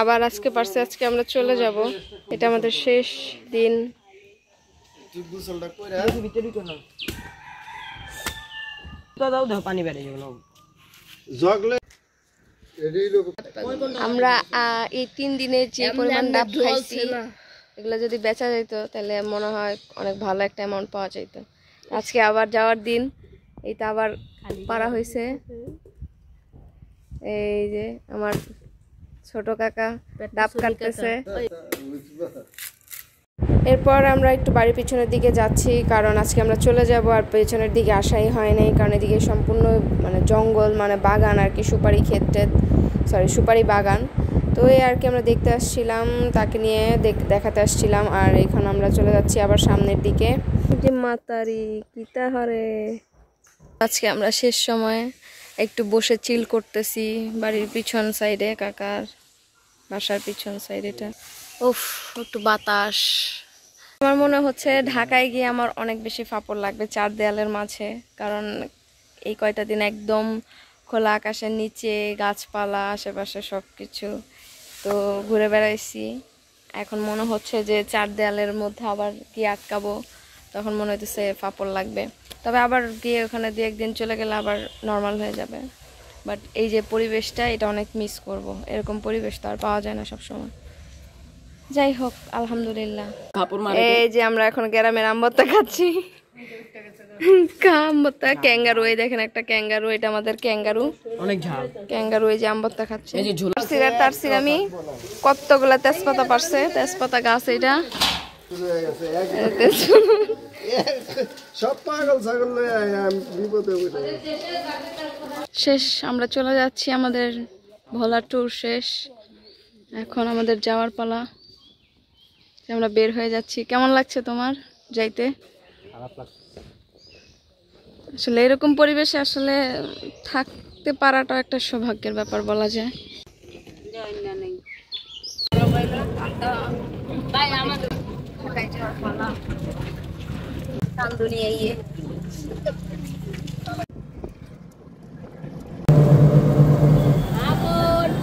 আবার আজকে পারছে, আজকে আমরা চলে যাব। এটা আমাদের শেষ দিন। আমরা এই 3 দিনে যে পরিমাণ ডাব খাইছি, এগুলো যদি বেচা যেত তাহলে মনে হয় অনেক ভালো একটা অ্যামাউন্ট পাওয়া যেত। আজকে আবার যাওয়ার দিন, এইটা আবার পারা হয়েছে। এই যে আমার ছোট কাকা ডাব কাটতেছে। এরপর আমরা একটু বাড়ির পিছনের দিকে যাচ্ছি, কারণ আজকে আমরা চলে যাব। আর পেছনের দিকে আসাই হয় নাই, কারণ এদিকে সম্পূর্ণ মানে জঙ্গল, মানে বাগান আর কি, সুপারি ক্ষেত্রে, সুপারি বাগান। তো এই আর কি আমরা দেখতে আসছিলাম, তাকে নিয়ে দেখাতে আসছিলাম। আর এখন আমরা চলে যাচ্ছি আবার সামনের দিকে। যে মাতারি কিতা হরে, আজকে আমরা শেষ সময়ে একটু বসে চিল করতেছি বাড়ির পিছন সাইডে, কাকার বাসার পিছন সাইড। এটা উফ, একটু বাতাস। আমার মনে হচ্ছে ঢাকায় গিয়ে আমার অনেক বেশি ফাপড় লাগবে 4 দেয়ালের মাঝে, কারণ এই কয়টা দিন একদম খোলা আকাশের নিচে, গাছপালা আশেপাশে সব কিছু তো ঘুরে বেড়াইছি। এখন মনে হচ্ছে যে 4 দেয়ালের মধ্যে আবার গিয়ে আটকাবো, তখন মনে হইতেছে ফাপড় লাগবে। তবে আবার গিয়ে ওখানে 2-1 দিন চলে গেলে আবার নর্মাল হয়ে যাবে। বাট এই যে পরিবেশটা, এটা অনেক মিস করব। এরকম পরিবেশ তো আর পাওয়া যায় না সবসময়। যাই হোক, আলহামদুলিল্লাহ। এই যে আমরা এখন গ্রামের আমবত্তা খাচ্ছি। আমবত্তা, ক্যাঙ্গারু। এই দেখেন একটা ক্যাঙ্গারু, এটা আমাদের ক্যাঙ্গারু, অনেক ঝাল ক্যাঙ্গারু। এই যে আমবত্তা খাচ্ছে। তারছি আমি কতগুলা তেজপাতা পারছে, তেজপাতা গাছ। এটা শেষ, আমরা চলে যাচ্ছি। আমাদের ভোলা ট্যুর শেষ, এখন আমাদের যাওয়ার পালা। আমরা বের হয়ে যাচ্ছি। কেমন লাগছে তোমার যাইতে? আসলে এরকম পরিবেশে আসলে থাকতে পারাটা একটা সৌভাগ্যের ব্যাপার বলা যায়।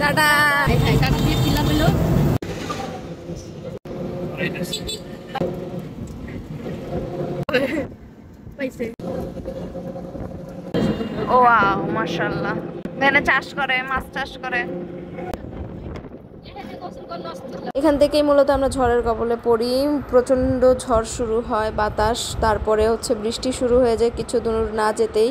টাটা। ও ওয়াও, মাশাআল্লাহ। এখানে চাষ করে, মাছ চাষ করে। এখান থেকেই মূলত আমরা ঝড়ের কবলে পড়ি। প্রচন্ড ঝড় শুরু হয়, বাতাস, তারপরে হচ্ছে বৃষ্টি শুরু হয়ে যায় কিছু দূর না যেতেই।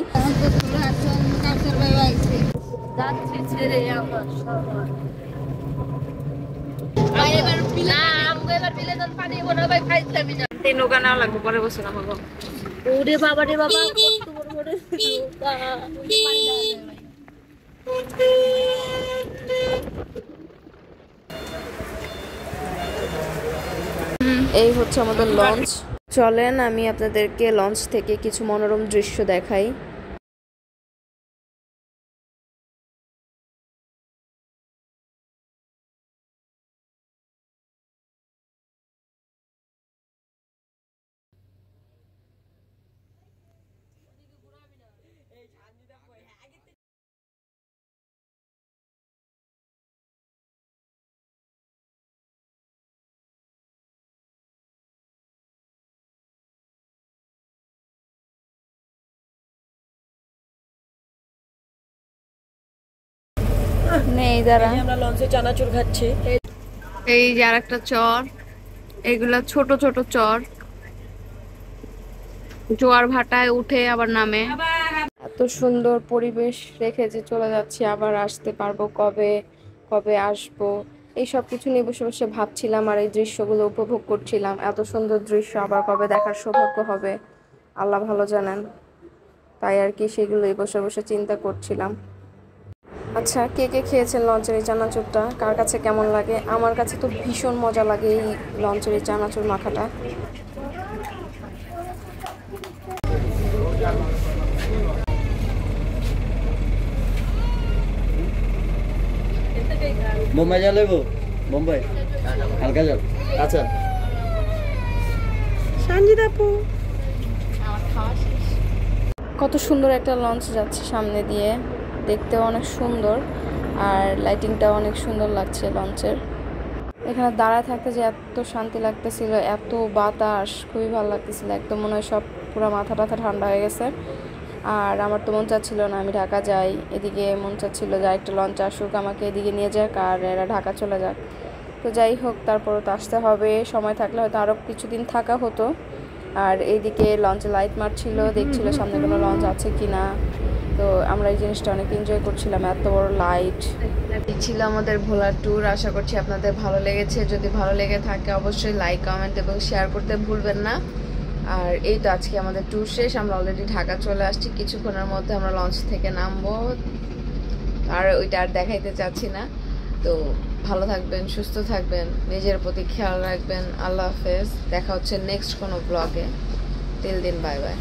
নৌকা নেওয়া লাগবে পরে বসে না হবো। ওরে বাবা রে বাবা, এই হচ্ছে আমাদের লঞ্চ। চলেন আমি আপনাদেরকে লঞ্চ থেকে কিছু মনোরম দৃশ্য দেখাই। নেই দাঁড়া, আমরা লঞ্চে চানাচুর খাচ্ছি। এই যে আর একটা চর, এগুলা ছোট ছোট চর, জোয়ার ভাটায় উঠে আবার নামে। এত সুন্দর পরিবেশ রেখে যে চলে যাচ্ছি, আবার আসতে পারবো কবে, কবে আসবো, এই সব কিছু নিয়ে বসে বসে ভাবছিলাম। আর এই দৃশ্যগুলো উপভোগ করছিলাম। এত সুন্দর দৃশ্য আবার কবে দেখার সৌভাগ্য হবে আল্লাহ ভালো জানেন। তাই আর কি সেগুলোই বসে বসে চিন্তা করছিলাম। আচ্ছা, কে কে খেয়েছেন লঞ্চের এই চানাচুরটা? কার কাছে কেমন লাগে? আমার কাছে তো ভীষণ মজা লাগে এই লঞ্চের এই চানাচুর মাখাটা। বোম্বাই জল নেবো? বোম্বাই হালকা জল। আচ্ছা সঞ্জিত আপু, কত সুন্দর একটা লঞ্চ যাচ্ছে সামনে দিয়ে, দেখতেও অনেক সুন্দর। আর লাইটিংটাও অনেক সুন্দর লাগছে লঞ্চের। এখানে দাঁড়ায় থাকতে যে এত শান্তি লাগতেছিল, এত বাতাস, খুবই ভালো লাগতেছিল, একদম মনে হয় সব পুরো মাথা টাথা ঠান্ডা হয়ে গেছে। আর আমার তো মন চাচ্ছিল না আমি ঢাকা যাই, এদিকে মন চাচ্ছিল যে একটা লঞ্চ আসুক আমাকে এদিকে নিয়ে যাক আর এরা ঢাকা চলে যাক। তো যাই হোক, তারপরও তো আসতে হবে, সময় থাকলে হয়তো আরও কিছুদিন থাকা হতো। আর এইদিকে লঞ্চে লাইট মারছিল, দেখছিল সামনে কোনো লঞ্চ আছে কি না। তো আমরা এই জিনিসটা অনেক এনজয় করছিলাম, এত বড় লাইট। এই ছিল আমাদের ভোলার ট্যুর। আশা করছি আপনাদের ভালো লেগেছে। যদি ভালো লেগে থাকে অবশ্যই লাইক, কমেন্ট এবং শেয়ার করতে ভুলবেন না। আর এই তো আজকে আমাদের ট্যুর শেষ, আমরা অলরেডি ঢাকা চলে আসছি, কিছুক্ষণের মধ্যে আমরা লঞ্চ থেকে নামবো। আর ওইটা আর দেখাইতে চাচ্ছি না। তো ভালো থাকবেন, সুস্থ থাকবেন, নিজের প্রতি খেয়াল রাখবেন। আল্লাহ হাফেজ, দেখা হচ্ছে নেক্সট কোনো ব্লগে। টিল দিন, বাই বাই।